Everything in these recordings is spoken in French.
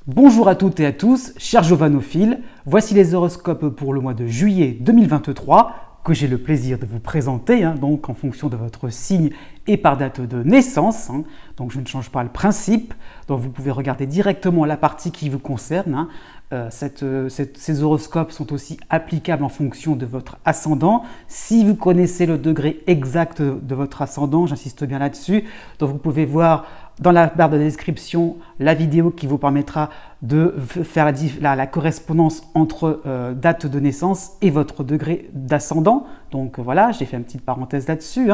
Bonjour à toutes et à tous, chers jovanophiles, voici les horoscopes pour le mois de juillet 2023 que j'ai le plaisir de vous présenter, donc en fonction de votre signe et par date de naissance. Donc je ne change pas le principe, donc vous pouvez regarder directement la partie qui vous concerne. Ces horoscopes sont aussi applicables en fonction de votre ascendant. Si vous connaissez le degré exact de votre ascendant, j'insiste bien là-dessus, donc vous pouvez voir dans la barre de description la vidéo qui vous permettra de faire la correspondance entre date de naissance et votre degré d'ascendant. Donc voilà, j'ai fait une petite parenthèse là-dessus.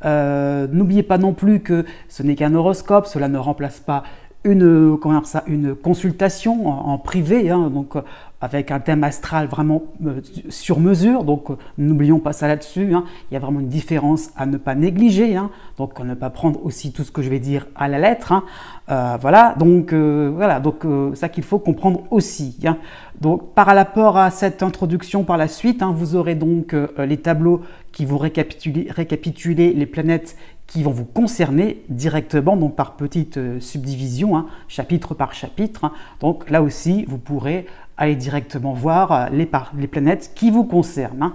N'oubliez pas non plus que ce n'est qu'un horoscope, cela ne remplace pas une consultation en privé, donc avec un thème astral vraiment sur mesure, donc n'oublions pas ça là-dessus. Il y a vraiment une différence à ne pas négliger, donc à ne pas prendre aussi tout ce que je vais dire à la lettre. Voilà, donc ça qu'il faut comprendre aussi. Donc par rapport à cette introduction par la suite, vous aurez donc les tableaux qui vont récapituler les planètes qui vont vous concerner directement, donc par petite subdivision, chapitre par chapitre. Donc là aussi, vous pourrez aller directement voir les planètes qui vous concernent.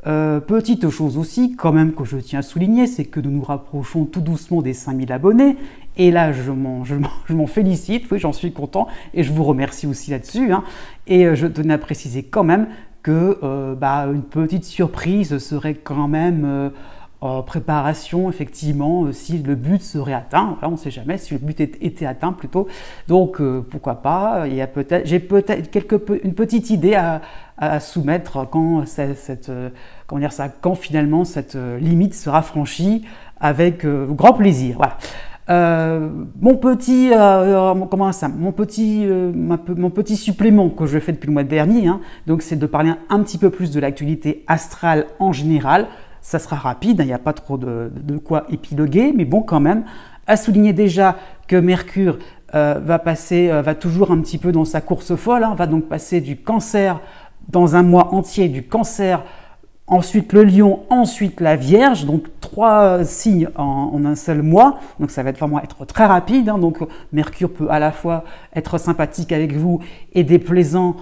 Petite chose aussi, quand même, que je tiens à souligner, c'est que nous nous rapprochons tout doucement des 5000 abonnés. Et là, je m'en félicite, oui, j'en suis content, et je vous remercie aussi là-dessus. Et je tenais à préciser quand même que une petite surprise serait quand même en préparation, effectivement, si le but serait atteint. Enfin, on ne sait jamais si le but était atteint plutôt. Donc, pourquoi pas. J'ai peut-être une petite idée à soumettre quand finalement cette limite sera franchie, avec grand plaisir. Voilà. Mon petit supplément que je fais depuis le mois dernier, donc c'est de parler un petit peu plus de l'actualité astrale en général. Ça sera rapide, il n'y a pas trop de quoi épiloguer, mais bon, quand même, à souligner déjà que Mercure va toujours un petit peu dans sa course folle, va donc passer du Cancer dans un mois entier, du Cancer, ensuite le Lion, ensuite la Vierge, donc 3 signes en un seul mois, donc ça va vraiment être très rapide, donc Mercure peut à la fois être sympathique avec vous et déplaisant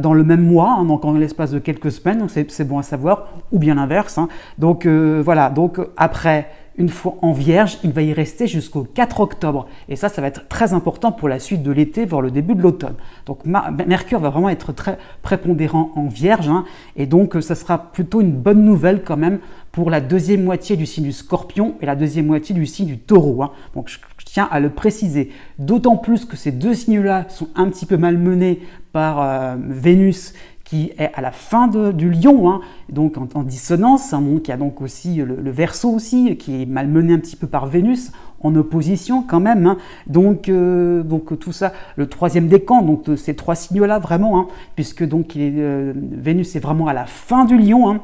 dans le même mois, donc en l'espace de quelques semaines, donc c'est bon à savoir, ou bien l'inverse. Donc voilà, donc après, une fois en Vierge, il va y rester jusqu'au 4 octobre. Et ça va être très important pour la suite de l'été, voire le début de l'automne. Donc Mercure va vraiment être très prépondérant en Vierge. Et donc ça sera plutôt une bonne nouvelle quand même pour la deuxième moitié du signe du Scorpion et la deuxième moitié du signe du Taureau. Donc je tiens à le préciser. D'autant plus que ces deux signes-là sont un petit peu malmenés par Vénus, qui est à la fin du Lion, donc en dissonance. Donc il y a donc aussi le Verseau aussi, qui est malmené un petit peu par Vénus, en opposition quand même. Donc tout ça, le troisième décan, donc ces 3 signes-là vraiment, puisque donc Vénus est vraiment à la fin du Lion.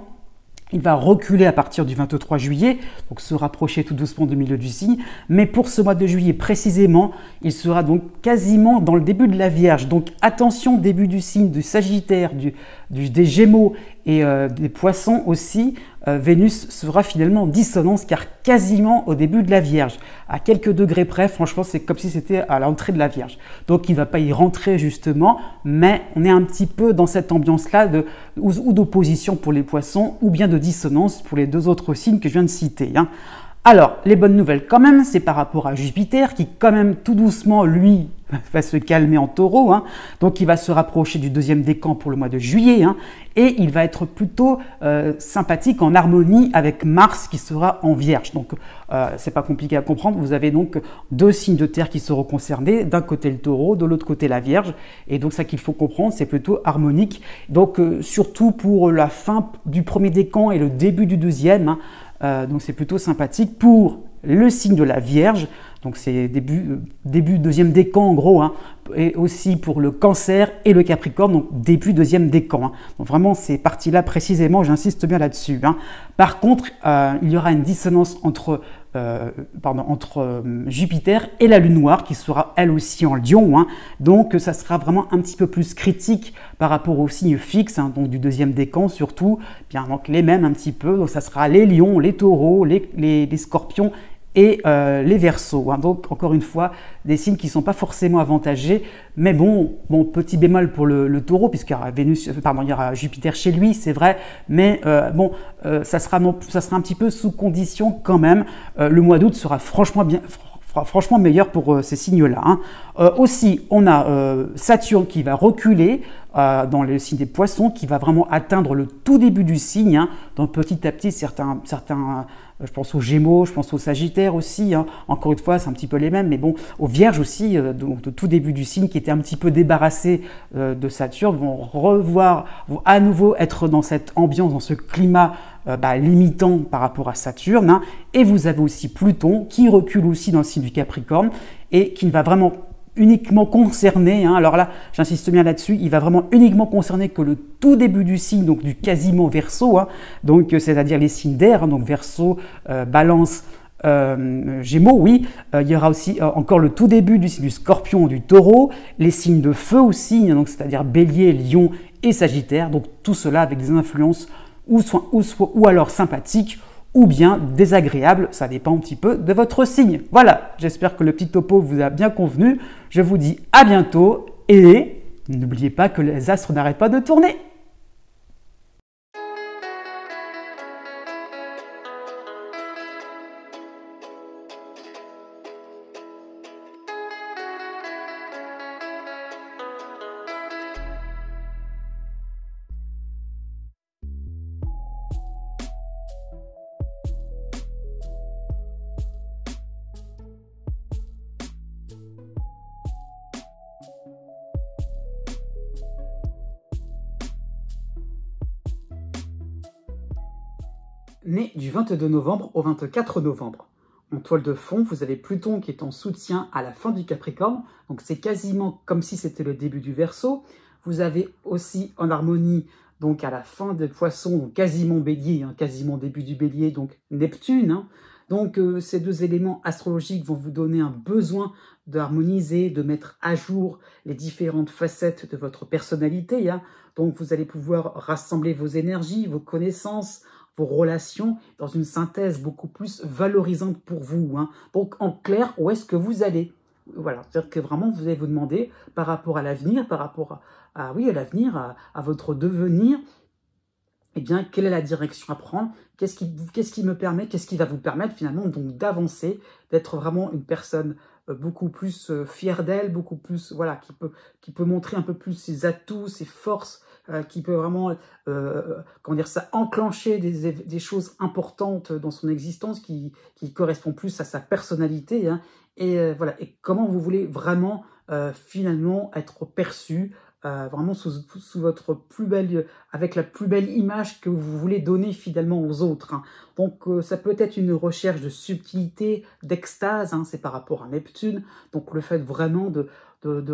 Il va reculer à partir du 23 juillet, donc se rapprocher tout doucement du milieu du signe. Mais pour ce mois de juillet précisément, il sera donc quasiment dans le début de la Vierge. Donc attention, début du signe du Sagittaire, des Gémeaux et des Poissons aussi. Vénus sera finalement en dissonance, car quasiment au début de la Vierge. À quelques degrés près, franchement, c'est comme si c'était à l'entrée de la Vierge. Donc il ne va pas y rentrer justement, mais on est un petit peu dans cette ambiance-là ou d'opposition pour les Poissons, ou bien de dissonance pour les 2 autres signes que je viens de citer. Alors, les bonnes nouvelles quand même, c'est par rapport à Jupiter, qui quand même tout doucement, lui, va se calmer en Taureau. Donc il va se rapprocher du deuxième décan pour le mois de juillet, et il va être plutôt sympathique, en harmonie avec Mars qui sera en Vierge. Donc c'est pas compliqué à comprendre, vous avez donc 2 signes de terre qui seront concernés, d'un côté le Taureau, de l'autre côté la Vierge, et donc ça qu'il faut comprendre, c'est plutôt harmonique. Donc surtout pour la fin du premier décan et le début du deuxième, donc c'est plutôt sympathique pour le signe de la Vierge. Donc c'est début deuxième décan en gros, et aussi pour le Cancer et le Capricorne, donc début deuxième décan. Donc vraiment ces parties-là précisément, j'insiste bien là-dessus. Par contre, il y aura une dissonance entre Jupiter et la Lune noire, qui sera elle aussi en Lion. Donc ça sera vraiment un petit peu plus critique par rapport aux signes fixes, donc du deuxième décan surtout, donc les mêmes un petit peu. Donc ça sera les Lions, les Taureaux, les Scorpions et les Verseaux. Hein. Donc, encore une fois, des signes qui ne sont pas forcément avantagés. Mais bon, petit bémol pour le Taureau, puisqu'il y aura il y aura Jupiter chez lui, c'est vrai. Mais ça sera un petit peu sous condition quand même. Le mois d'août sera franchement meilleur pour ces signes-là. Hein. Aussi, on a Saturne qui va reculer dans le signe des Poissons, qui va vraiment atteindre le tout début du signe. Hein. Donc petit à petit, certains je pense aux Gémeaux, je pense aux Sagittaires aussi. Hein. Encore une fois, c'est un petit peu les mêmes, mais bon, aux Vierges aussi, donc de tout début du signe, qui étaient un petit peu débarrassés de Saturne, vont à nouveau être dans cette ambiance, dans ce climat limitant par rapport à Saturne. Hein. Et vous avez aussi Pluton qui recule aussi dans le signe du Capricorne et qui ne va vraiment uniquement concerner, hein, alors là j'insiste bien là-dessus, il va vraiment uniquement concerner que le tout début du signe, donc du quasiment Verseau, hein, donc c'est-à-dire les signes d'air, hein, donc Verseau, Balance, Gémeaux, oui, il y aura aussi encore le tout début du signe du Scorpion, du Taureau, les signes de feu aussi, hein, donc c'est-à-dire Bélier, Lion et Sagittaire, donc tout cela avec des influences ou alors sympathiques, ou bien désagréable, ça dépend un petit peu de votre signe. Voilà, j'espère que le petit topo vous a bien convenu. Je vous dis à bientôt et n'oubliez pas que les astres n'arrêtent pas de tourner. Né du 22 novembre au 24 novembre. En toile de fond, vous avez Pluton qui est en soutien à la fin du Capricorne, donc c'est quasiment comme si c'était le début du Verseau. Vous avez aussi en harmonie, donc à la fin des Poissons, donc quasiment Bélier, hein, quasiment début du Bélier, donc Neptune. Hein. Donc ces deux éléments astrologiques vont vous donner un besoin d'harmoniser, de mettre à jour les différentes facettes de votre personnalité. Hein. Donc vous allez pouvoir rassembler vos énergies, vos connaissances, vos relations dans une synthèse beaucoup plus valorisante pour vous. Hein. Donc, en clair, où est-ce que vous allez? Voilà, c'est-à-dire que vraiment, vous allez vous demander par rapport à l'avenir, par rapport à l'avenir, à votre devenir, eh bien, quelle est la direction à prendre? Qu'est-ce qui me permet, qu'est-ce qui va vous permettre finalement donc d'avancer, d'être vraiment une personne beaucoup plus fière d'elle, beaucoup plus, voilà, qui peut montrer un peu plus ses atouts, ses forces, qui peut vraiment, enclencher des choses importantes dans son existence qui correspondent plus à sa personnalité. Hein, et voilà, et comment vous voulez vraiment finalement être perçu, vraiment sous votre plus belle, avec la plus belle image que vous voulez donner finalement aux autres. Hein. Donc ça peut être une recherche de subtilité, d'extase, hein, c'est par rapport à Neptune, donc le fait vraiment de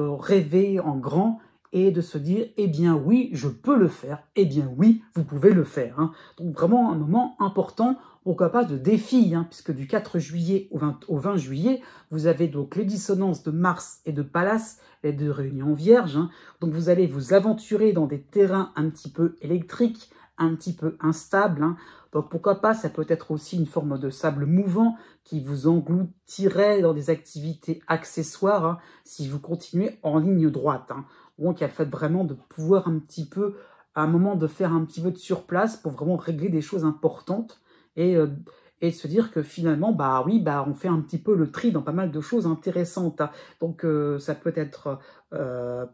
rêver en grand, et de se dire, eh bien oui, je peux le faire, eh bien oui, vous pouvez le faire. Hein. Donc vraiment un moment important, pourquoi pas de défi, hein, puisque du 4 juillet au 20 juillet, vous avez donc les dissonances de Mars et de Pallas, les deux réunions vierges. Hein. Donc vous allez vous aventurer dans des terrains un petit peu électriques, un petit peu instables. Hein. Donc pourquoi pas, ça peut être aussi une forme de sable mouvant qui vous engloutirait dans des activités accessoires, hein, si vous continuez en ligne droite. Hein. Donc, il y a le fait vraiment de pouvoir un petit peu, à un moment, de faire un petit peu de surplace pour vraiment régler des choses importantes et de se dire que finalement, on fait un petit peu le tri dans pas mal de choses intéressantes. Hein. Donc, ça peut être,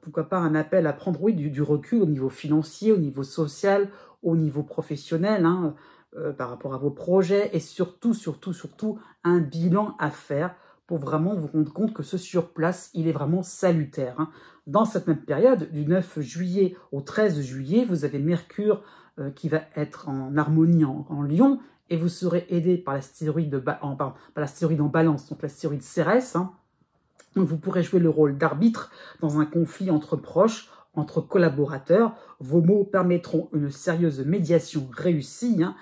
pourquoi pas, un appel à prendre, oui, du recul au niveau financier, au niveau social, au niveau professionnel, hein, par rapport à vos projets et surtout, un bilan à faire pour vraiment vous rendre compte que ce surplace, il est vraiment salutaire. Hein. Dans cette même période, du 9 juillet au 13 juillet, vous avez Mercure qui va être en harmonie en Lion, et vous serez aidé par l'astéroïde en Balance, donc l'astéroïde Cérès. Hein. Donc vous pourrez jouer le rôle d'arbitre dans un conflit entre proches, entre collaborateurs. Vos mots permettront une sérieuse médiation réussie, hein,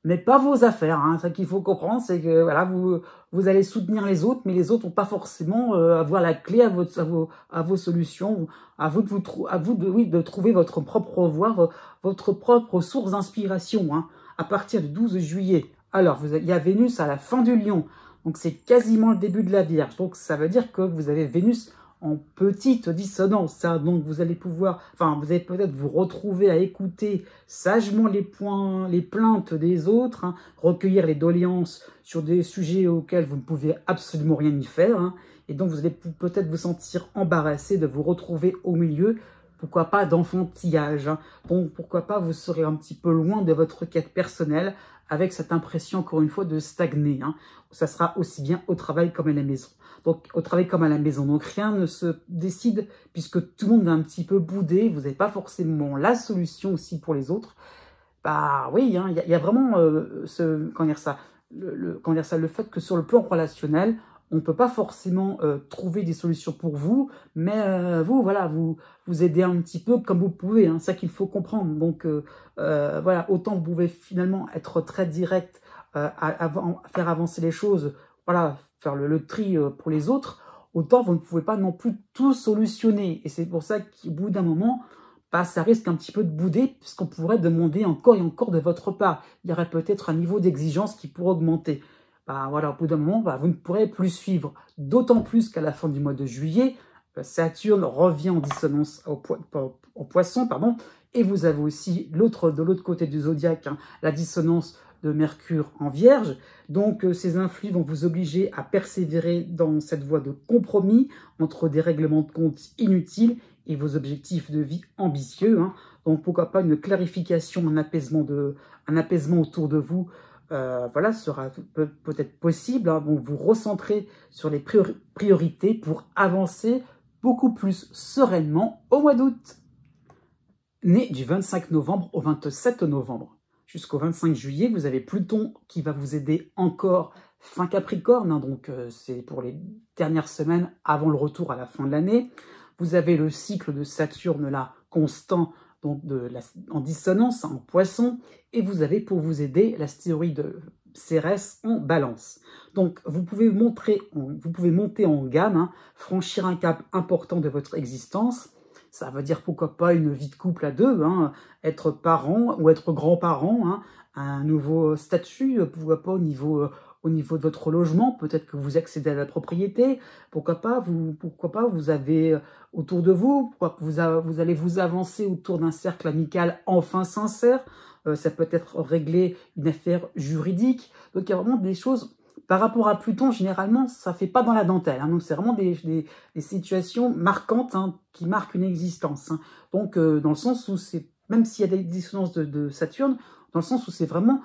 mais pas vos affaires. Hein. Ce qu'il faut comprendre, c'est que voilà, vous allez soutenir les autres, mais les autres n'ont pas forcément avoir la clé à vos solutions. À vous de trouver votre propre voie, votre propre source d'inspiration. Hein. À partir du 12 juillet, alors il y a Vénus à la fin du Lion, Donc c'est quasiment le début de la Vierge. Donc ça veut dire que vous avez Vénus en petite dissonance. Hein. Donc vous allez pouvoir, enfin vous allez peut-être vous retrouver à écouter sagement les plaintes des autres, hein, recueillir les doléances sur des sujets auxquels vous ne pouvez absolument rien y faire. Hein. Et donc vous allez peut-être vous sentir embarrassé de vous retrouver au milieu. Pourquoi pas d'enfantillage, hein. Donc pourquoi pas vous serez un petit peu loin de votre quête personnelle avec cette impression, encore une fois, de stagner. Hein. Ça sera aussi bien au travail comme à la maison. Donc au travail comme à la maison. Donc rien ne se décide puisque tout le monde est un petit peu boudé. Vous n'avez pas forcément la solution aussi pour les autres. Bah oui, hein, y a vraiment comment dire ça, le fait que sur le plan relationnel, on ne peut pas forcément trouver des solutions pour vous, mais vous, voilà, vous aidez un petit peu comme vous pouvez, hein, c'est ça qu'il faut comprendre. Donc, voilà, autant vous pouvez finalement être très direct, faire avancer les choses, voilà, faire le tri pour les autres, autant vous ne pouvez pas non plus tout solutionner. Et c'est pour ça qu'au bout d'un moment, bah, ça risque un petit peu de bouder, puisqu'on pourrait demander encore et encore de votre part. Il y aurait peut-être un niveau d'exigence qui pourrait augmenter. Bah, voilà, au bout d'un moment, bah, vous ne pourrez plus suivre. D'autant plus qu'à la fin du mois de juillet, Saturne revient en dissonance en Poisson, pardon, et vous avez aussi de l'autre côté du zodiaque, hein, la dissonance de Mercure en Vierge. Donc ces influx vont vous obliger à persévérer dans cette voie de compromis entre des règlements de compte inutiles et vos objectifs de vie ambitieux. Hein. Donc pourquoi pas une clarification, un apaisement autour de vous, voilà, sera peut-être possible. Hein. Donc vous recentrer sur les priorités pour avancer beaucoup plus sereinement au mois d'août. Né du 25 novembre au 27 novembre. Jusqu'au 25 juillet, vous avez Pluton qui va vous aider encore fin Capricorne, hein, donc c'est pour les dernières semaines avant le retour à la fin de l'année. Vous avez le cycle de Saturne là, constant, donc en dissonance, en Poisson, et vous avez pour vous aider l'astéroïde Cérès en Balance. Donc vous pouvez monter en gamme, hein, franchir un cap important de votre existence. Ça veut dire pourquoi pas une vie de couple à deux, hein, être parent ou être grand-parent, hein, un nouveau statut, pourquoi pas au niveau de votre logement, peut-être que vous accédez à la propriété, pourquoi pas vous avez autour de vous, vous allez vous avancer autour d'un cercle amical enfin sincère, ça peut être régler une affaire juridique, donc il y a vraiment des choses. Par rapport à Pluton, généralement, ça ne fait pas dans la dentelle. Hein. Donc, c'est vraiment des situations marquantes, hein, qui marquent une existence. Hein. Donc, dans le sens où c'est, même s'il y a des dissonances de Saturne, dans le sens où c'est vraiment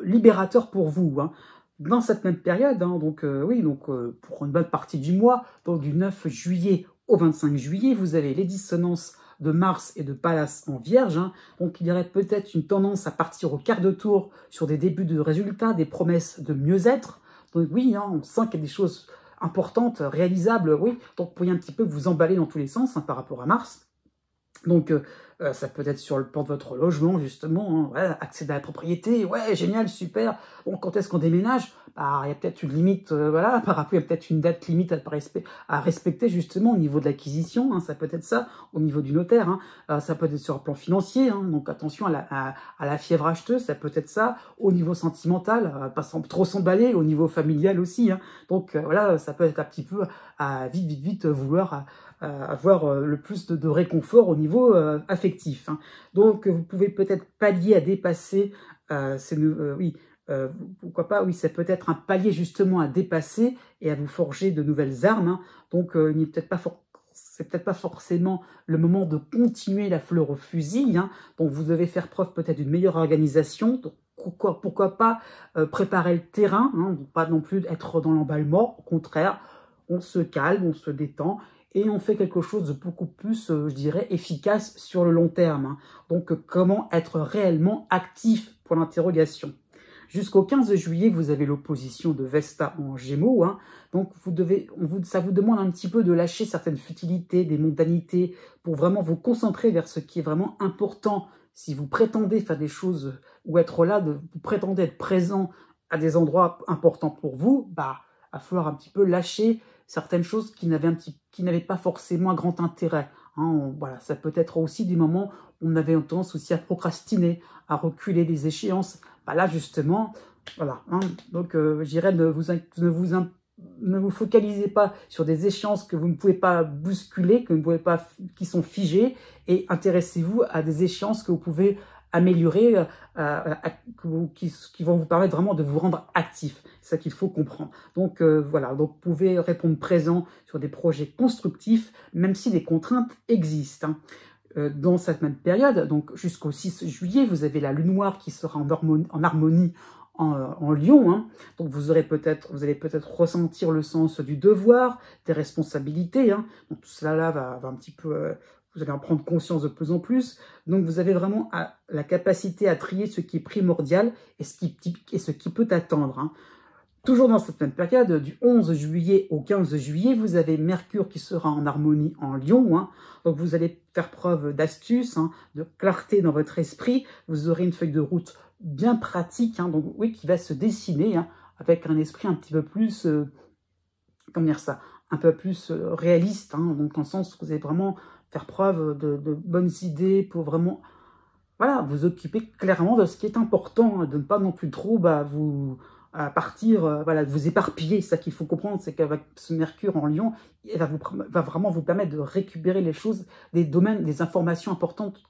libérateur pour vous. Hein. Dans cette même période, hein, donc oui, donc pour une bonne partie du mois, donc du 9 juillet au 25 juillet, vous avez les dissonances de Mars et de Pallas en Vierge. Hein. Donc il y aurait peut-être une tendance à partir au quart de tour sur des débuts de résultats, des promesses de mieux-être. Donc oui, hein, on sent qu'il y a des choses importantes, réalisables, oui. Donc vous pourriez un petit peu vous emballer dans tous les sens, hein, par rapport à Mars. Donc ça peut être sur le plan de votre logement, justement, hein, ouais, accéder à la propriété, ouais, génial, super. Bon, quand est-ce qu'on déménage? Bah, il y a peut-être une limite, voilà, par rapport, il y a peut-être une date limite à respecter, justement, au niveau de l'acquisition, hein, ça peut être ça, au niveau du notaire, hein, ça peut être sur le plan financier, hein, donc attention à la fièvre acheteuse, ça peut être ça, au niveau sentimental, pas trop s'emballer, au niveau familial aussi, hein, donc voilà, ça peut être un petit peu à vite vouloir avoir le plus de réconfort au niveau affectif. Hein. Donc, vous pouvez peut-être pallier à dépasser oui, pourquoi pas, oui, ça peut être un palier justement à dépasser et à vous forger de nouvelles armes. Hein. Donc, il n'est peut-être pas c'est peut-être pas forcément le moment de continuer la fleur au fusil. Hein. Donc, vous devez faire preuve peut-être d'une meilleure organisation. Donc, pourquoi pas préparer le terrain, hein, pas non plus être dans l'emballement. Au contraire, on se calme, on se détend et on fait quelque chose de beaucoup plus, je dirais, efficace sur le long terme. Hein. Donc, comment être réellement actif pour l'interrogation. Jusqu'au 15 juillet, vous avez l'opposition de Vesta en Gémeaux. Hein. Donc, ça vous demande un petit peu de lâcher certaines futilités, des mondanités, pour vraiment vous concentrer vers ce qui est vraiment important. Si vous prétendez faire des choses ou être là, vous prétendez être présent à des endroits importants pour vous, bah, il va falloir un petit peu lâcher certaines choses qui n'avaient pas forcément un grand intérêt. Hein. Voilà, ça peut être aussi des moments où on avait tendance aussi à procrastiner, à reculer les échéances. Bah là, justement, Voilà. Hein. Donc, je dirais, ne vous focalisez pas sur des échéances que vous ne pouvez pas bousculer, que vous ne pouvez pas, qui sont figées, et intéressez-vous à des échéances que vous pouvez améliorer, qui vont vous permettre vraiment de vous rendre actif. C'est ça qu'il faut comprendre. Donc voilà, donc vous pouvez répondre présent sur des projets constructifs, même si des contraintes existent. Hein. Dans cette même période, donc jusqu'au 6 juillet, vous avez la lune noire qui sera en harmonie en Lion. Hein. Donc vous allez peut-être ressentir le sens du devoir, des responsabilités. Hein. Donc tout cela là va un petit peu, vous allez en prendre conscience de plus en plus. Donc vous avez vraiment la capacité à trier ce qui est primordial et ce qui peut attendre. Hein. Toujours dans cette même période, du 11 juillet au 15 juillet, vous avez Mercure qui sera en harmonie en Lion. Hein. Donc vous allez faire preuve d'astuce, hein, de clarté dans votre esprit. Vous aurez une feuille de route bien pratique, hein, donc oui, qui va se dessiner, hein, avec un esprit un petit peu plus, comment dire ça, un peu plus réaliste, hein, donc dans le sens où vous allez vraiment faire preuve de bonnes idées pour vraiment, voilà, vous occuper clairement de ce qui est important, hein, de ne pas non plus trop vous partir, voilà, de vous éparpiller. C'est ça qu'il faut comprendre, c'est qu'avec ce Mercure en Lion, il va vraiment vous permettre de récupérer les choses, des domaines, des informations importantes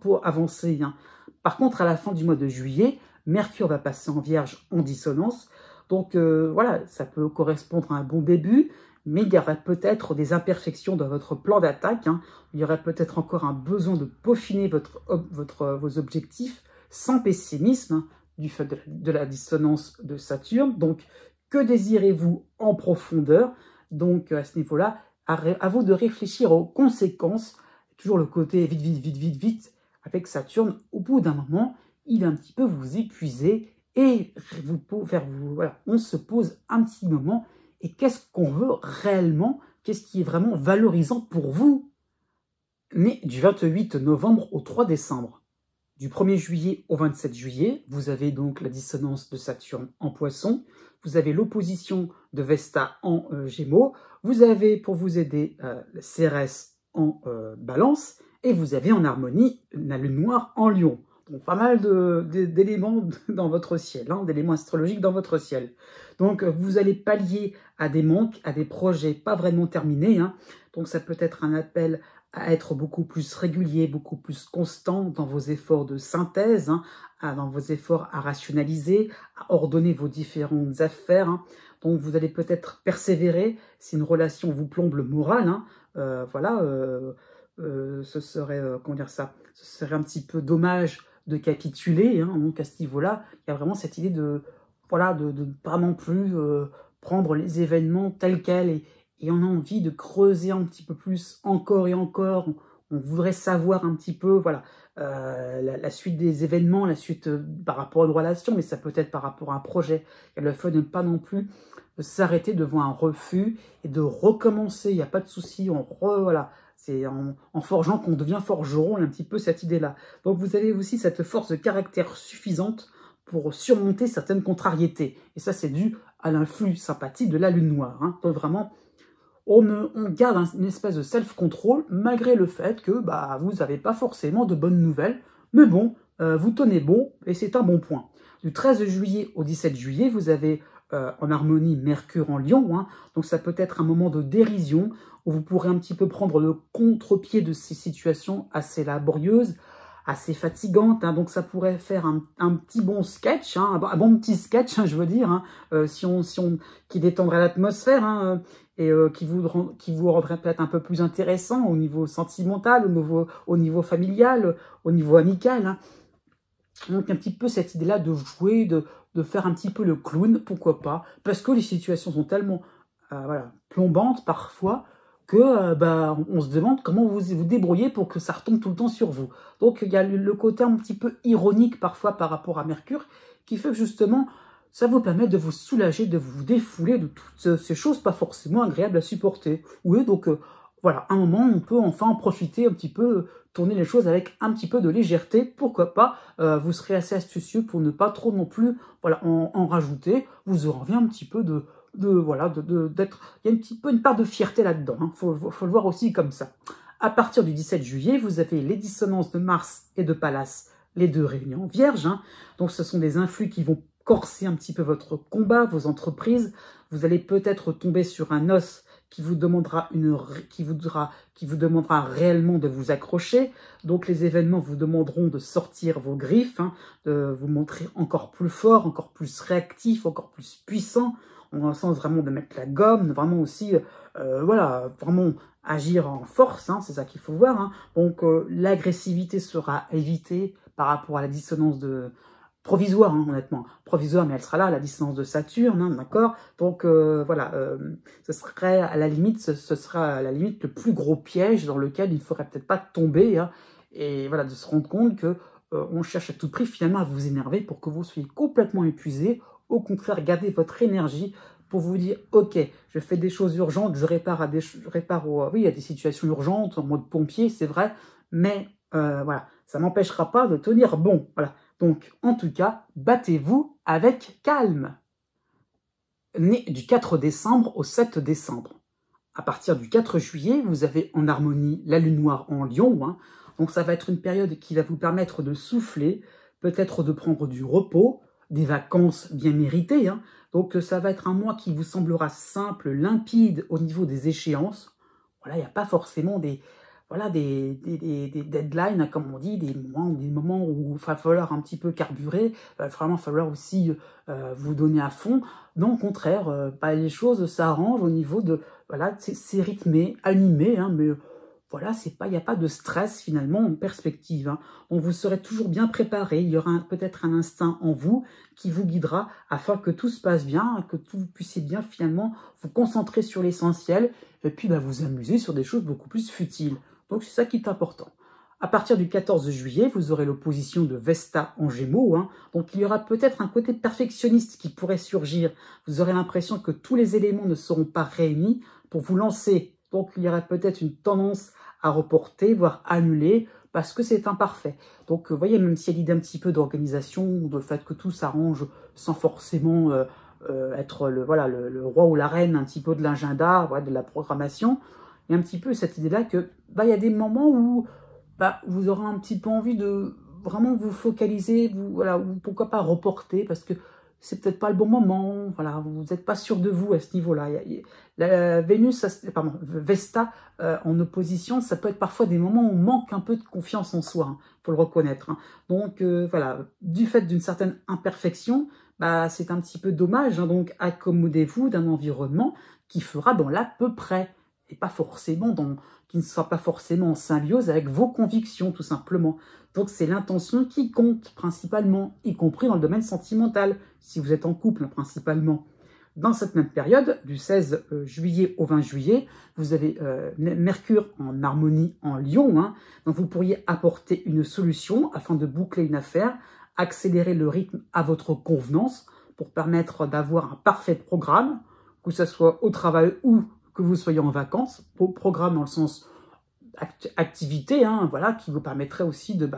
pour avancer. Hein. Par contre, à la fin du mois de juillet, Mercure va passer en Vierge en dissonance. Donc voilà, ça peut correspondre à un bon début, mais il y aurait peut-être des imperfections dans votre plan d'attaque. Hein. Il y aurait peut-être encore un besoin de peaufiner vos objectifs sans pessimisme, hein, du fait de la dissonance de Saturne. Donc, que désirez-vous en profondeur? Donc, à ce niveau-là, à vous de réfléchir aux conséquences. Toujours le côté vite, vite, vite, vite, vite. Avec Saturne, au bout d'un moment, il va un petit peu vous épuiser et voilà, on se pose un petit moment. Et qu'est-ce qu'on veut réellement? Qu'est-ce qui est vraiment valorisant pour vous? Né du 28 novembre au 3 décembre. Du 1er juillet au 27 juillet, vous avez donc la dissonance de Saturne en Poisson, vous avez l'opposition de Vesta en Gémeaux, vous avez, pour vous aider, Cérès en Balance, et vous avez en harmonie la lune noire en Lion. Donc pas mal d'éléments dans votre ciel, hein, d'éléments astrologiques dans votre ciel. Donc vous allez pallier à des manques, à des projets pas vraiment terminés. Hein. Donc ça peut être un appel à être beaucoup plus régulier, beaucoup plus constant dans vos efforts de synthèse, hein, dans vos efforts à rationaliser, à ordonner vos différentes affaires. Hein. Donc vous allez peut-être persévérer si une relation vous plombe le moral. Hein. Voilà, ce serait, comment dire ça, ce serait un petit peu dommage de capituler. Hein. Donc à ce niveau-là, il y a vraiment cette idée de, voilà, de pas non plus prendre les événements tels quels et on a envie de creuser un petit peu plus, encore et encore. On voudrait savoir un petit peu, voilà, la suite des événements, la suite par rapport à une relation, mais ça peut être par rapport à un projet. Il y a le fait de ne pas non plus s'arrêter devant un refus et de recommencer. Il n'y a pas de souci. Voilà, c'est en forgeant qu'on devient forgeron. Il y a un petit peu cette idée-là. Donc vous avez aussi cette force de caractère suffisante pour surmonter certaines contrariétés. Et ça, c'est dû à l'influx sympathique de la lune noire. Hein. Donc vraiment, on garde une espèce de self-control malgré le fait que vous n'avez pas forcément de bonnes nouvelles. Mais bon, vous tenez bon et c'est un bon point. Du 13 juillet au 17 juillet, vous avez en harmonie Mercure en Lion. Hein, donc ça peut être un moment de dérision où vous pourrez un petit peu prendre le contre-pied de ces situations assez laborieuses, assez fatigantes. Hein, donc ça pourrait faire un petit bon sketch, hein, un bon petit sketch, hein, je veux dire, hein, qui détendrait l'atmosphère, hein, et qui vous rendrait peut-être un peu plus intéressant au niveau sentimental, au niveau familial, au niveau amical. Hein. Donc un petit peu cette idée-là de jouer, de faire un petit peu le clown, pourquoi pas, parce que les situations sont tellement voilà, plombantes parfois, que on se demande comment vous vous débrouillez pour que ça retombe tout le temps sur vous. Donc il y a le côté un petit peu ironique parfois par rapport à Mercure, qui fait que justement, ça vous permet de vous soulager, de vous défouler de toutes ces choses pas forcément agréables à supporter. Oui, donc voilà, un moment, on peut enfin en profiter un petit peu, tourner les choses avec un petit peu de légèreté, pourquoi pas, vous serez assez astucieux pour ne pas trop non plus voilà, en rajouter, vous aurez envie un petit peu d'être, il y a un petit peu une part de fierté là-dedans, hein. Faut le voir aussi comme ça. À partir du 17 juillet, vous avez les dissonances de Mars et de Pallas, les deux réunions vierges, hein. Donc ce sont des influx qui vont corser un petit peu votre combat, vos entreprises. Vous allez peut-être tomber sur un os qui vous demandera qui vous demandera réellement de vous accrocher. Donc les événements vous demanderont de sortir vos griffes, hein, de vous montrer encore plus fort, encore plus réactif, encore plus puissant, en un sens vraiment de mettre la gomme, vraiment aussi, voilà, vraiment agir en force, hein, c'est ça qu'il faut voir. Hein. Donc l'agressivité sera évitée par rapport à la dissonance provisoire, hein, honnêtement, provisoire, mais elle sera là, la distance de Saturne, hein, d'accord. Donc voilà, ce serait à la limite, ce sera à la limite le plus gros piège dans lequel il ne faudrait peut-être pas tomber, hein, et voilà, de se rendre compte que on cherche à tout prix finalement à vous énerver pour que vous soyez complètement épuisé. Au contraire, gardez votre énergie pour vous dire, ok, je fais des choses urgentes, je répare à oui, à des situations urgentes en mode pompier, c'est vrai, mais voilà, ça m'empêchera pas de tenir bon, voilà. Donc, en tout cas, battez-vous avec calme. Né du 4 décembre au 7 décembre. À partir du 4 juillet, vous avez en harmonie la lune noire en lion. Hein. Donc, ça va être une période qui va vous permettre de souffler, peut-être de prendre du repos, des vacances bien méritées. Hein. Donc, ça va être un mois qui vous semblera simple, limpide au niveau des échéances. Voilà, il n'y a pas forcément des deadlines, comme on dit, des moments où il va falloir un petit peu carburer, il va vraiment falloir aussi vous donner à fond. Non, au contraire, les choses s'arrangent au niveau de, voilà, c'est rythmé, animé, hein, mais voilà, il n'y a pas de stress finalement en perspective. Hein. Donc vous serez toujours bien préparé, il y aura peut-être un instinct en vous qui vous guidera afin que tout se passe bien, que vous puissiez bien finalement vous concentrer sur l'essentiel et puis vous amuser sur des choses beaucoup plus futiles. Donc c'est ça qui est important. À partir du 14 juillet, vous aurez l'opposition de Vesta en Gémeaux. Hein. Donc il y aura peut-être un côté perfectionniste qui pourrait surgir. Vous aurez l'impression que tous les éléments ne seront pas réunis pour vous lancer. Donc il y aura peut-être une tendance à reporter, voire annuler, parce que c'est imparfait. Donc vous voyez, même s'il y a l'idée un petit peu d'organisation, de fait que tout s'arrange sans forcément être le roi ou la reine un petit peu de l'agenda, ouais, de la programmation, il y a un petit peu cette idée-là que il y a des moments où vous aurez un petit peu envie de vraiment vous focaliser, ou pourquoi pas reporter, parce que c'est peut-être pas le bon moment, voilà, vous n'êtes pas sûr de vous à ce niveau-là. La Vénus, Vesta en opposition, ça peut être parfois des moments où on manque un peu de confiance en soi, faut le reconnaître. Hein. Donc voilà, du fait d'une certaine imperfection, c'est un petit peu dommage. Hein. Donc accommodez-vous d'un environnement qui fera dans l'à peu près, et pas forcément qui ne soit pas forcément en symbiose avec vos convictions, tout simplement. Donc c'est l'intention qui compte principalement, y compris dans le domaine sentimental, si vous êtes en couple principalement. Dans cette même période, du 16 juillet au 20 juillet, vous avez Mercure en harmonie en Lion. Hein, donc vous pourriez apporter une solution afin de boucler une affaire, accélérer le rythme à votre convenance pour permettre d'avoir un parfait programme, que ce soit au travail ou que vous soyez en vacances, programme dans le sens activité, hein, voilà, qui vous permettrait aussi de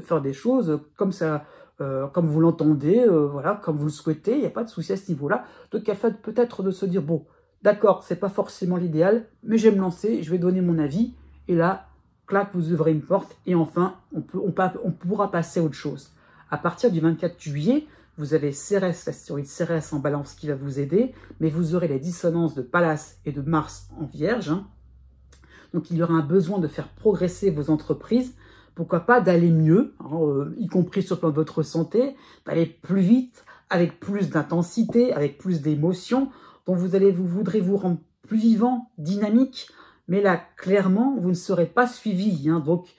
faire des choses comme ça, comme vous l'entendez, voilà, comme vous le souhaitez, il n'y a pas de souci à ce niveau-là. Donc, il fait peut-être de se dire, bon, d'accord, c'est pas forcément l'idéal, mais je vais me lancer, je vais donner mon avis, et là, clac, vous ouvrez une porte, et enfin, on pourra passer à autre chose. À partir du 24 juillet, vous avez Cérès, la théorie de Cérès en balance qui va vous aider, mais vous aurez les dissonances de Pallas et de Mars en Vierge. Hein. Donc il y aura un besoin de faire progresser vos entreprises, pourquoi pas d'aller mieux, hein, y compris sur le plan de votre santé, d'aller plus vite, avec plus d'intensité, avec plus d'émotion, dont vous voudrez vous rendre plus vivant, dynamique, mais là, clairement, vous ne serez pas suivi, hein, donc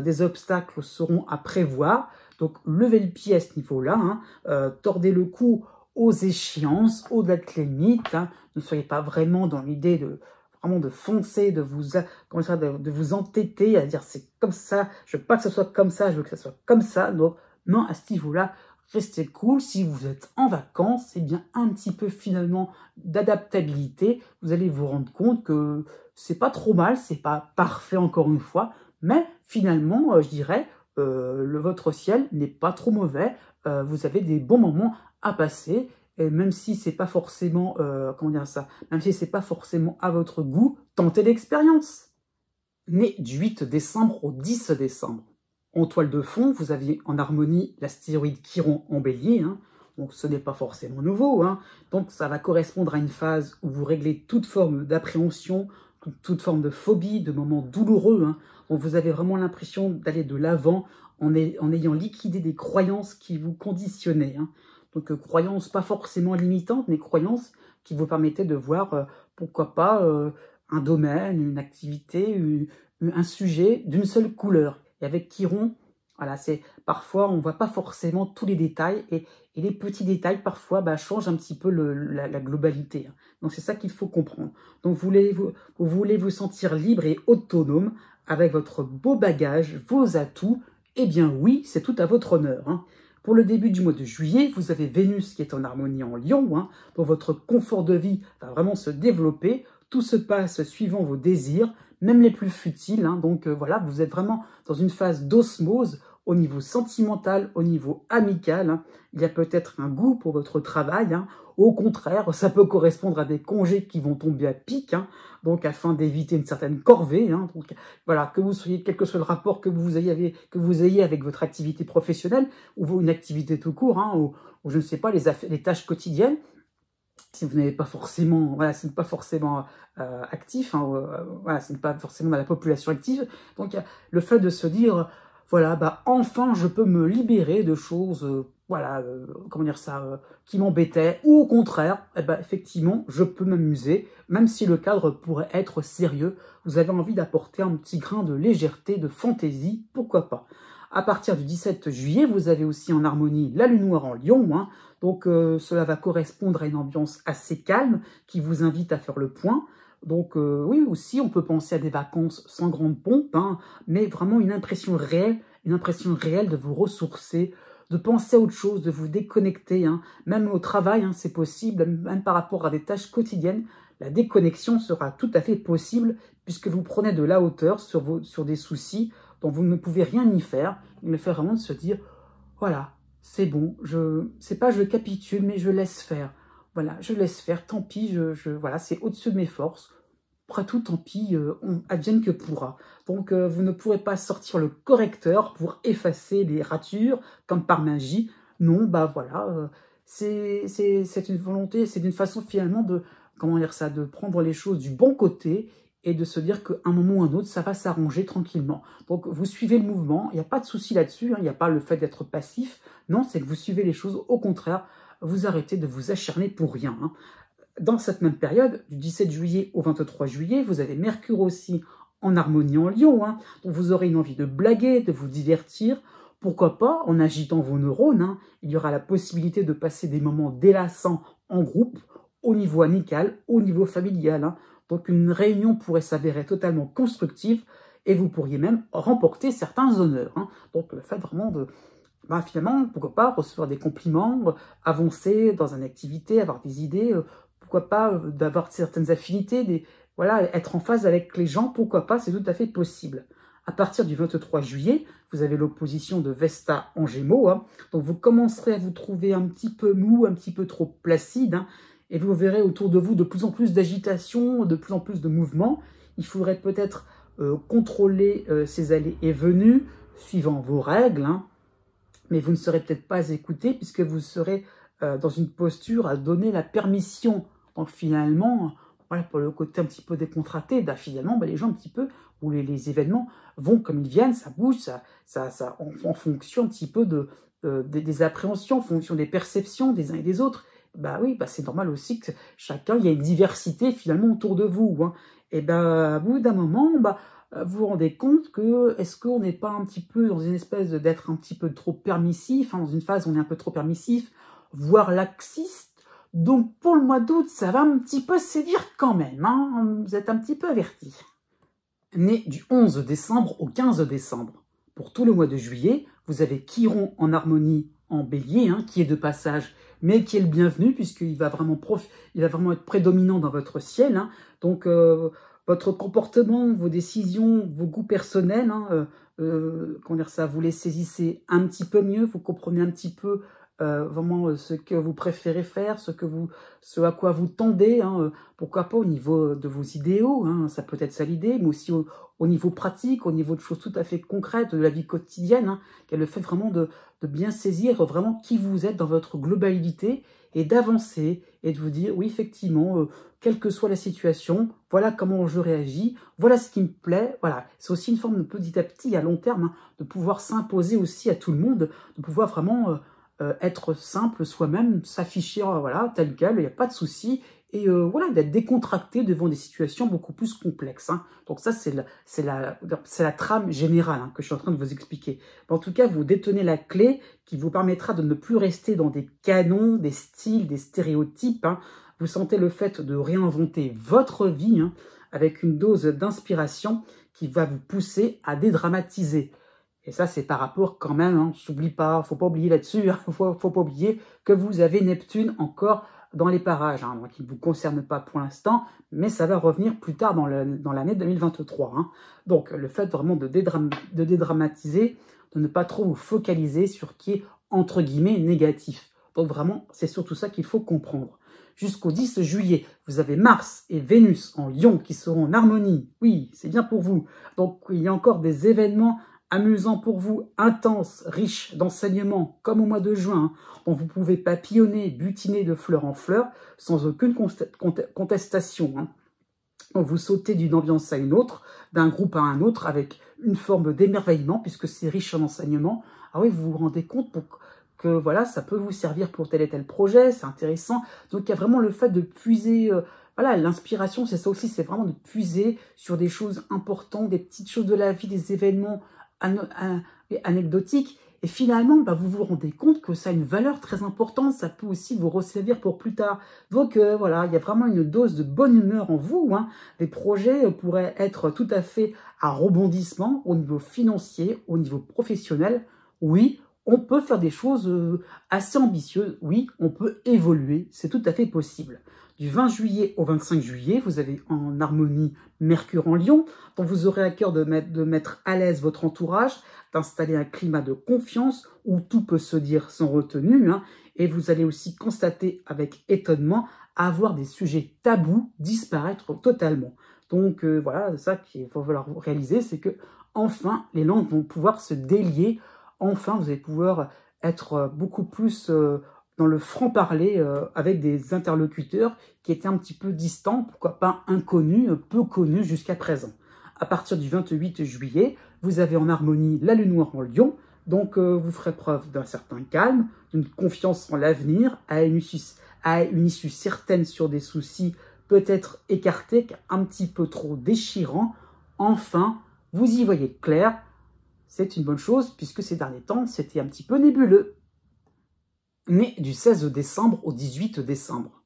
des obstacles seront à prévoir. Donc, levez le pied à ce niveau-là, hein, tordez le cou aux échéances, aux dates limites. Hein, ne soyez pas vraiment dans l'idée de foncer, de vous entêter, à dire c'est comme ça, je veux pas que ce soit comme ça, je veux que ce soit comme ça. Donc, non, à ce niveau-là, restez cool. Si vous êtes en vacances, c'est bien un petit peu finalement d'adaptabilité. Vous allez vous rendre compte que c'est pas trop mal, c'est pas parfait encore une fois, mais finalement, je dirais, votre ciel n'est pas trop mauvais, vous avez des bons moments à passer, et même si c'est pas forcément, même si c'est pas forcément à votre goût, tentez l'expérience. Né du 8 décembre au 10 décembre. En toile de fond, vous aviez en harmonie l'astéroïde Chiron en bélier, hein. Donc ce n'est pas forcément nouveau, hein. Donc ça va correspondre à une phase où vous réglez toute forme d'appréhension, toute forme de phobie, de moments douloureux, hein. Donc vous avez vraiment l'impression d'aller de l'avant en ayant liquidé des croyances qui vous conditionnaient, hein. Donc croyances pas forcément limitantes, mais croyances qui vous permettaient de voir, pourquoi pas, un domaine, une activité, un sujet d'une seule couleur. Et avec Chiron, voilà, parfois on ne voit pas forcément tous les détails, et les petits détails parfois changent un petit peu la globalité, hein. Donc c'est ça qu'il faut comprendre. Donc vous voulez vous sentir libre et autonome avec votre beau bagage, vos atouts. Eh bien oui, c'est tout à votre honneur, hein. Pour le début du mois de juillet, vous avez Vénus qui est en harmonie en Lion, hein, dont votre confort de vie va vraiment se développer. Tout se passe suivant vos désirs, même les plus futiles, hein. Donc voilà, vous êtes vraiment dans une phase d'osmose au niveau sentimental, au niveau amical, hein. Il y a peut-être un goût pour votre travail, hein. Au contraire, ça peut correspondre à des congés qui vont tomber à pic, hein. Donc afin d'éviter une certaine corvée, hein. Donc voilà, que vous soyez, quel que soit le rapport que vous ayez avec votre activité professionnelle ou une activité tout court, hein, ou je ne sais pas, les tâches quotidiennes. Si vous n'êtes pas forcément, voilà, ce n'est pas forcément actif, hein, voilà, ce n'est pas forcément dans la population active. Donc le fait de se dire, voilà, enfin je peux me libérer de choses, voilà, comment dire ça, qui m'embêtaient, ou au contraire, effectivement, je peux m'amuser, même si le cadre pourrait être sérieux. Vous avez envie d'apporter un petit grain de légèreté, de fantaisie, pourquoi pas. À partir du 17 juillet, vous avez aussi en harmonie la lune noire en Lion, hein. Donc cela va correspondre à une ambiance assez calme qui vous invite à faire le point. Donc oui, aussi on peut penser à des vacances sans grande pompe, hein, mais vraiment une impression réelle de vous ressourcer, de penser à autre chose, de vous déconnecter, hein. Même au travail, hein, c'est possible, même par rapport à des tâches quotidiennes, la déconnexion sera tout à fait possible puisque vous prenez de la hauteur sur des soucis dont vous ne pouvez rien y faire. Il me fait vraiment de se dire, voilà, c'est bon, c'est pas je capitule, mais je laisse faire. Voilà, je laisse faire, tant pis, voilà, c'est au-dessus de mes forces. Après tout, tant pis, on advienne que pourra. Donc, vous ne pourrez pas sortir le correcteur pour effacer les ratures, comme par magie. Non, voilà, c'est une volonté, c'est une façon finalement de, comment dire ça, de prendre les choses du bon côté et de se dire qu'à un moment ou un autre, ça va s'arranger tranquillement. Donc, vous suivez le mouvement, il n'y a pas de souci là-dessus, hein, il n'y a pas le fait d'être passif. Non, c'est que vous suivez les choses, au contraire, vous arrêtez de vous acharner pour rien, hein. Dans cette même période, du 17 juillet au 23 juillet, vous avez Mercure aussi en harmonie en Lion, hein. Donc vous aurez une envie de blaguer, de vous divertir. Pourquoi pas, en agitant vos neurones, hein, il y aura la possibilité de passer des moments délassants en groupe, au niveau amical, au niveau familial, hein. Donc une réunion pourrait s'avérer totalement constructive et vous pourriez même remporter certains honneurs, hein. Donc le fait vraiment de, finalement, pourquoi pas recevoir des compliments, avancer dans une activité, avoir des idées, pourquoi pas d'avoir certaines affinités, voilà, être en phase avec les gens, pourquoi pas, c'est tout à fait possible. À partir du 23 juillet, vous avez l'opposition de Vesta en Gémeaux, hein, donc vous commencerez à vous trouver un petit peu mou, un petit peu trop placide, hein, et vous verrez autour de vous de plus en plus d'agitation, de plus en plus de mouvements. Il faudrait peut-être contrôler ces allées et venues, suivant vos règles, hein, mais vous ne serez peut-être pas écouté puisque vous serez dans une posture à donner la permission. Donc finalement, voilà, pour le côté un petit peu décontracté, finalement, les gens un petit peu, ou les événements vont comme ils viennent, ça bouge, en fonction un petit peu des appréhensions, en fonction des perceptions des uns et des autres. Oui, c'est normal aussi que chacun, il y a une diversité finalement autour de vous, hein. Et à bout d'un moment, vous vous rendez compte que, est-ce qu'on n'est pas un petit peu dans une espèce d'être un petit peu trop permissif, hein, dans une phase où on est un peu trop permissif, voire laxiste. Donc pour le mois d'août, ça va un petit peu sévir quand même, hein, vous êtes un petit peu avertis. Né du 11 décembre au 15 décembre, pour tout le mois de juillet, vous avez Chiron en harmonie en bélier, hein, qui est de passage, mais qui est le bienvenu, puisqu'il va vraiment être prédominant dans votre ciel, hein. Donc votre comportement, vos décisions, vos goûts personnels, hein, comment dire ça, vous les saisissez un petit peu mieux, vous comprenez un petit peu vraiment ce que vous préférez faire, ce à quoi vous tendez, hein, pourquoi pas au niveau de vos idéaux, hein, ça peut être ça l'idée, mais aussi au niveau pratique, au niveau de choses tout à fait concrètes de la vie quotidienne, hein, qui est le fait vraiment de bien saisir vraiment qui vous êtes dans votre globalité et d'avancer et de vous dire, oui, effectivement, quelle que soit la situation, voilà comment je réagis, voilà ce qui me plaît, voilà. C'est aussi une forme de petit à petit, à long terme, hein, de pouvoir s'imposer aussi à tout le monde, de pouvoir vraiment être simple soi-même, s'afficher voilà, tel quel, il n'y a pas de souci, et voilà, d'être décontracté devant des situations beaucoup plus complexes. Hein. Donc ça, c'est la trame générale hein, que je suis en train de vous expliquer. Mais en tout cas, vous détenez la clé qui vous permettra de ne plus rester dans des canons, des styles, des stéréotypes. Hein. Vous sentez le fait de réinventer votre vie hein, avec une dose d'inspiration qui va vous pousser à dédramatiser. Et ça, c'est par rapport quand même, hein, j'oublie pas, faut pas oublier là-dessus, hein, faut pas oublier que vous avez Neptune encore dans les parages, hein, qui ne vous concerne pas pour l'instant, mais ça va revenir plus tard dans l'année 2023. Hein. Donc, le fait vraiment de dédramatiser, de ne pas trop vous focaliser sur ce qui est, entre guillemets, négatif. Donc, vraiment, c'est surtout ça qu'il faut comprendre. Jusqu'au 10 juillet, vous avez Mars et Vénus en Lion qui seront en harmonie. Oui, c'est bien pour vous. Donc, il y a encore des événements amusant pour vous, intense, riche d'enseignements, comme au mois de juin, dont vous pouvez papillonner, butiner de fleur en fleur, sans aucune contestation. Hein. Donc vous sautez d'une ambiance à une autre, d'un groupe à un autre, avec une forme d'émerveillement, puisque c'est riche en enseignements. Ah oui, vous vous rendez compte que voilà, ça peut vous servir pour tel et tel projet, c'est intéressant. Donc il y a vraiment le fait de puiser... voilà, l'inspiration, c'est ça aussi, c'est vraiment de puiser sur des choses importantes, des petites choses de la vie, des événements anecdotique, et finalement, bah, vous vous rendez compte que ça a une valeur très importante, ça peut aussi vous resservir pour plus tard. Donc voilà, il y a vraiment une dose de bonne humeur en vous. Hein. Les projets pourraient être tout à fait à rebondissement au niveau financier, au niveau professionnel. Oui, on peut faire des choses assez ambitieuses. Oui, on peut évoluer, c'est tout à fait possible. Du 20 juillet au 25 juillet, vous avez en harmonie Mercure en Lion, dont vous aurez à cœur de mettre à l'aise votre entourage, d'installer un climat de confiance où tout peut se dire sans retenue, hein, et vous allez aussi constater avec étonnement avoir des sujets tabous disparaître totalement. Donc voilà, ça qu'il va falloir réaliser, c'est que enfin les langues vont pouvoir se délier, enfin vous allez pouvoir être beaucoup plus... dans le franc-parler avec des interlocuteurs qui étaient un petit peu distants, pourquoi pas inconnus, peu connus jusqu'à présent. À partir du 28 juillet, vous avez en harmonie la lune noire en Lion, donc vous ferez preuve d'un certain calme, d'une confiance en l'avenir, à une issue certaine sur des soucis peut-être écartés, un petit peu trop déchirants. Enfin, vous y voyez clair, c'est une bonne chose puisque ces derniers temps, c'était un petit peu nébuleux. Mais du 16 décembre au 18 décembre.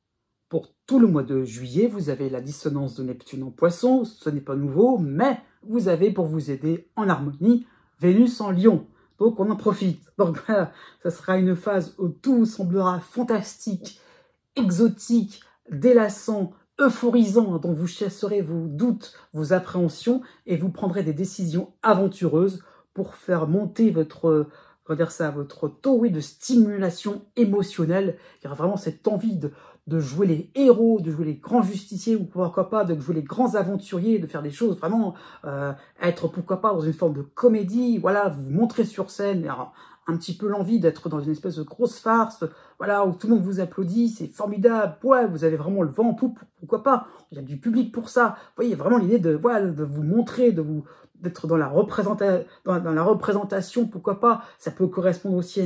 Pour tout le mois de juillet, vous avez la dissonance de Neptune en Poisson, ce n'est pas nouveau, mais vous avez pour vous aider en harmonie Vénus en Lion. Donc on en profite. Donc voilà, ça sera une phase où tout semblera fantastique, exotique, délassant, euphorisant, dont vous chasserez vos doutes, vos appréhensions, et vous prendrez des décisions aventureuses pour faire monter votre taux oui, de stimulation émotionnelle. Il y aura vraiment cette envie de jouer les héros, de jouer les grands justiciers, ou pourquoi pas de jouer les grands aventuriers, de faire des choses vraiment, être pourquoi pas dans une forme de comédie, voilà, vous montrer sur scène, un petit peu l'envie d'être dans une espèce de grosse farce, voilà, où tout le monde vous applaudit, c'est formidable, ouais, vous avez vraiment le vent en poupe, pourquoi pas, il y a du public pour ça, vous voyez, vraiment l'idée de, voilà, de vous montrer, d'être dans la représentation, pourquoi pas, ça peut correspondre aussi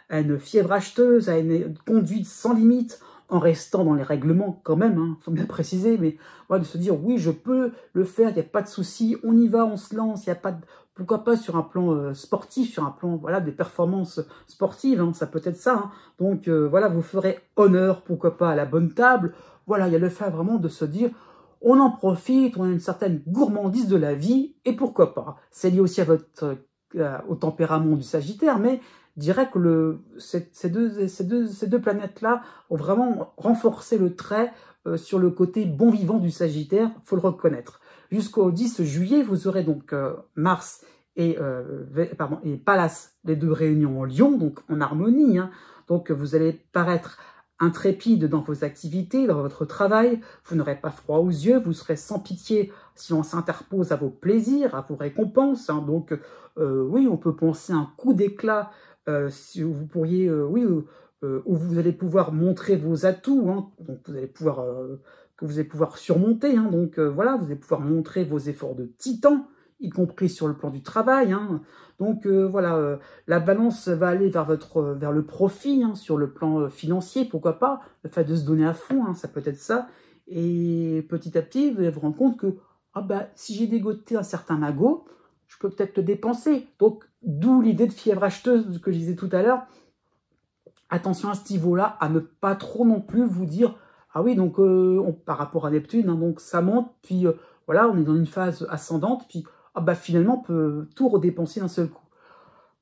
à une fièvre acheteuse, à une conduite sans limite, en restant dans les règlements quand même, hein, faut bien préciser, mais voilà, de se dire, oui, je peux le faire, il n'y a pas de souci, on y va, on se lance, il n'y a pas de... Pourquoi pas sur un plan sportif, sur un plan voilà des performances sportives, hein, ça peut être ça. Hein. Donc voilà, vous ferez honneur, pourquoi pas, à la bonne table. Voilà, il y a le fait vraiment de se dire, on en profite, on a une certaine gourmandise de la vie, et pourquoi pas. C'est lié aussi à au tempérament du Sagittaire, mais je dirais que ces deux planètes-là ont vraiment renforcé le trait sur le côté bon vivant du Sagittaire, faut le reconnaître. Jusqu'au 10 juillet, vous aurez donc Mars et Pallas, les deux réunions en Lion, donc en harmonie. Hein. Donc vous allez paraître intrépide dans vos activités, dans votre travail, vous n'aurez pas froid aux yeux, vous serez sans pitié si on s'interpose à vos plaisirs, à vos récompenses. Hein. Donc oui, on peut penser à un coup d'éclat si vous pourriez, où vous allez pouvoir montrer vos atouts, hein. Donc vous allez pouvoir, que vous allez pouvoir surmonter. Hein. Donc voilà, vous allez pouvoir montrer vos efforts de titan, y compris sur le plan du travail. Hein. Donc voilà, la balance va aller vers le profit, hein, sur le plan financier, pourquoi pas, le fait de se donner à fond, hein, ça peut être ça. Et petit à petit, vous allez vous rendre compte que ah bah, si j'ai dégoté un certain magot, je peux peut-être le dépenser. Donc d'où l'idée de fièvre acheteuse que je disais tout à l'heure. Attention à ce niveau-là, à ne pas trop non plus vous dire ah oui, donc par rapport à Neptune, hein, donc ça monte, puis voilà, on est dans une phase ascendante, puis ah bah finalement, on peut tout redépenser d'un seul coup.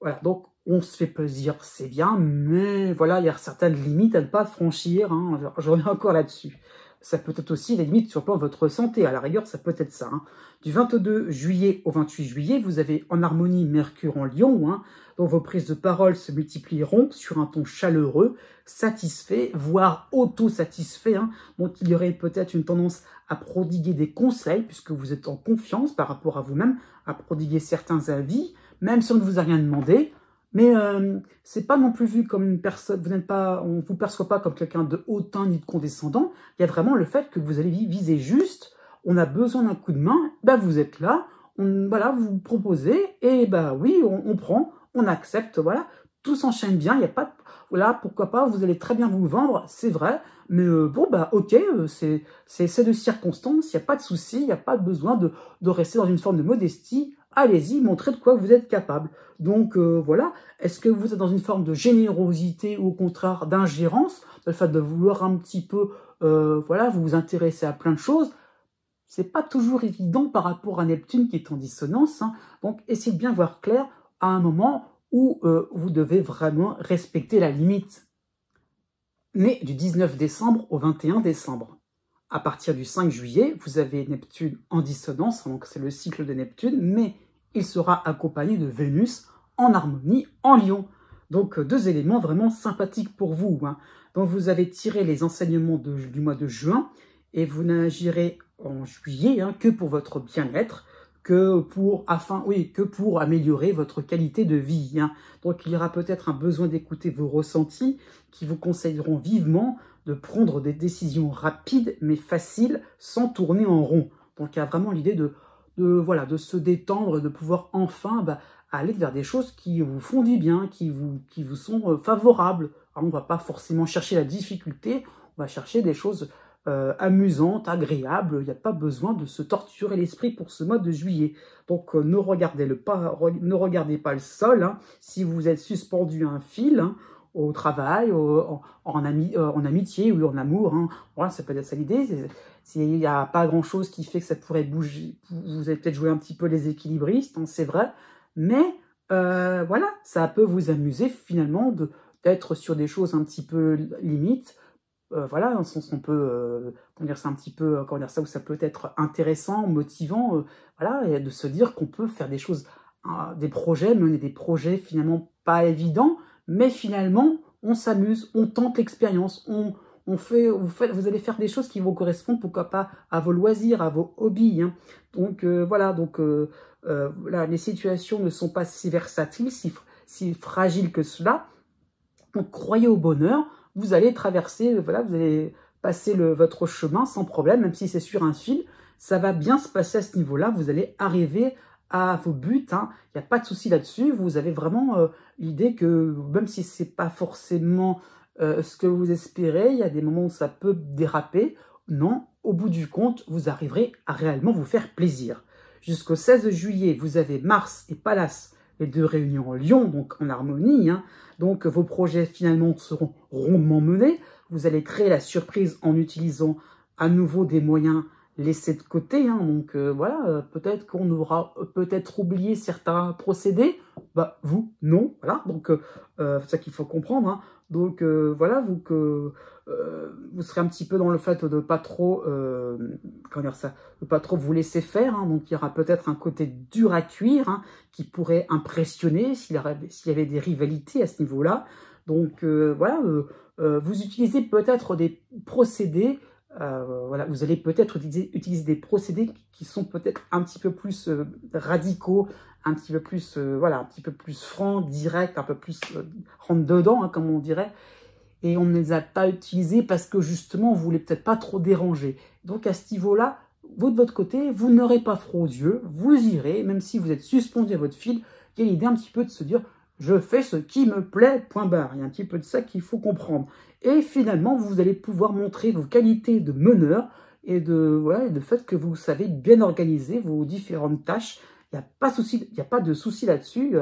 Voilà, donc on se fait plaisir, c'est bien, mais voilà, il y a certaines limites à ne pas franchir, hein, je reviens encore là-dessus. Ça peut être aussi les limites sur le plan de votre santé, à la rigueur, ça peut être ça. Hein. Du 22 juillet au 28 juillet, vous avez en harmonie Mercure en Lion, hein, donc vos prises de parole se multiplieront sur un ton chaleureux, satisfait, voire auto-satisfait. Hein. Donc il y aurait peut-être une tendance à prodiguer des conseils, puisque vous êtes en confiance par rapport à vous-même, à prodiguer certains avis, même si on ne vous a rien demandé. Mais c'est pas non plus vu comme une personne, on ne vous perçoit pas comme quelqu'un de hautain ni de condescendant. Il y a vraiment le fait que vous allez viser juste, on a besoin d'un coup de main, bah vous êtes là, voilà, vous proposez, et bah oui, on prend, on accepte, voilà, tout s'enchaîne bien, il n'y a pas de, voilà, pourquoi pas, vous allez très bien vous vendre, c'est vrai, mais bon, bah ok, c'est de circonstances, il n'y a pas de souci, il n'y a pas besoin de rester dans une forme de modestie. Allez-y, montrez de quoi vous êtes capable. Donc voilà, est-ce que vous êtes dans une forme de générosité ou au contraire d'ingérence, le fait de vouloir un petit peu, voilà, vous intéresser à plein de choses? C'est pas toujours évident par rapport à Neptune qui est en dissonance. Hein. Donc essayez de bien voir clair à un moment où vous devez vraiment respecter la limite. Mais du 19 décembre au 21 décembre. À partir du 5 juillet, vous avez Neptune en dissonance, donc c'est le cycle de Neptune, mais il sera accompagné de Vénus en harmonie en Lion. Donc deux éléments vraiment sympathiques pour vous. Hein. Donc vous avez tiré les enseignements du mois de juin et vous n'agirez en juillet que pour votre bien-être, que pour améliorer votre qualité de vie. Hein. Donc il y aura peut-être un besoin d'écouter vos ressentis qui vous conseilleront vivement de prendre des décisions rapides mais faciles sans tourner en rond. Donc il y a vraiment l'idée de se détendre, de pouvoir enfin aller vers des choses qui vous font du bien, qui vous sont favorables. Alors, on ne va pas forcément chercher la difficulté, on va chercher des choses amusantes, agréables. Il n'y a pas besoin de se torturer l'esprit pour ce mois de juillet. Donc ne regardez pas le sol. Hein. Si vous êtes suspendu à un fil, hein, au travail, en amitié ou en amour. Hein. Voilà, ça peut être ça l'idée. Il n'y a pas grand-chose qui fait que ça pourrait bouger. Vous allez peut-être jouer un petit peu les équilibristes, hein, c'est vrai. Mais voilà, ça peut vous amuser finalement d'être sur des choses un petit peu limites. Voilà, dans le sens qu'on peut, comment dire ça un petit peu, comment dire ça, où ça peut être intéressant, motivant, voilà, et de se dire qu'on peut faire des choses, des projets, mener des projets finalement pas évidents, mais finalement, on s'amuse, on tente l'expérience, vous allez faire des choses qui vont correspondre, pourquoi pas, à vos loisirs, à vos hobbies. Hein. Donc voilà, les situations ne sont pas si versatiles, si fragiles que cela. Donc croyez au bonheur, vous allez traverser, voilà, vous allez passer votre chemin sans problème, même si c'est sur un fil, ça va bien se passer à ce niveau-là, vous allez arriver à vos buts, hein. Il n'y a pas de souci là-dessus, vous avez vraiment l'idée que même si ce n'est pas forcément ce que vous espérez, il y a des moments où ça peut déraper, non, au bout du compte, vous arriverez à réellement vous faire plaisir. Jusqu'au 16 juillet, vous avez Mars et Pallas, les deux réunions en Lion, donc en harmonie, hein. Donc vos projets finalement seront rondement menés, vous allez créer la surprise en utilisant à nouveau des moyens laissés de côté, hein. Donc voilà, peut-être qu'on aura peut-être oublié certains procédés, vous, non, voilà, donc c'est ça qu'il faut comprendre, hein. Donc voilà, vous serez un petit peu dans le fait de pas trop, comment dire ça, de pas trop vous laisser faire, hein. Donc il y aura peut-être un côté dur à cuire, hein, qui pourrait impressionner s'il y avait des rivalités à ce niveau-là. Donc voilà, vous utilisez peut-être des procédés, voilà, vous allez peut-être utiliser des procédés qui sont peut-être un petit peu plus radicaux, un petit peu plus, voilà, un petit peu plus francs, directs, un peu plus rentre dedans, hein, comme on dirait. Et on ne les a pas utilisés parce que justement, on voulait peut-être pas trop déranger. Donc à ce niveau-là, vous de votre côté, vous n'aurez pas froid aux yeux, vous irez, même si vous êtes suspendu à votre fil, il y a l'idée un petit peu de se dire « je fais ce qui me plaît, point barre ». Il y a un petit peu de ça qu'il faut comprendre. Et finalement, vous allez pouvoir montrer vos qualités de meneur et de fait que vous savez bien organiser vos différentes tâches. Il n'y a pas de souci, il n'y a pas de souci là-dessus.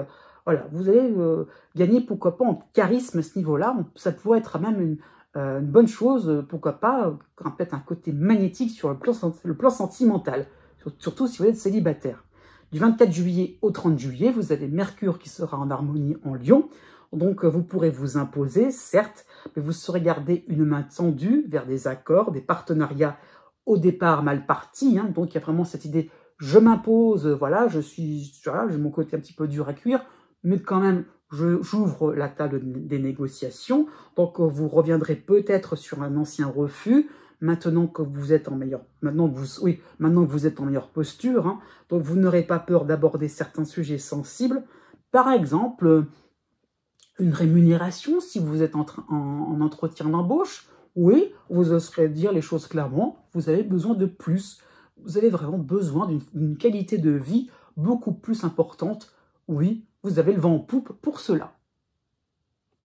Voilà, vous allez gagner, pourquoi pas, en charisme à ce niveau-là. Ça pourrait être même une bonne chose, pourquoi pas, peut-être un côté magnétique sur le plan sentimental, surtout si vous êtes célibataire. Du 24 juillet au 30 juillet, vous avez Mercure qui sera en harmonie en Lion. Donc, vous pourrez vous imposer, certes, mais vous saurez garder une main tendue vers des accords, des partenariats au départ mal partis. Hein. Donc, il y a vraiment cette idée, je m'impose, voilà, j'ai mon côté un petit peu dur à cuire, mais quand même, j'ouvre la table des négociations. Donc, vous reviendrez peut-être sur un ancien refus, maintenant que vous êtes en meilleure, maintenant que vous êtes en meilleure posture. Hein. Donc, vous n'aurez pas peur d'aborder certains sujets sensibles. Par exemple, une rémunération, si vous êtes en entretien d'embauche, oui, vous oserez dire les choses clairement, vous avez besoin de plus. Vous avez vraiment besoin d'une qualité de vie beaucoup plus importante. Oui, vous avez le vent en poupe pour cela.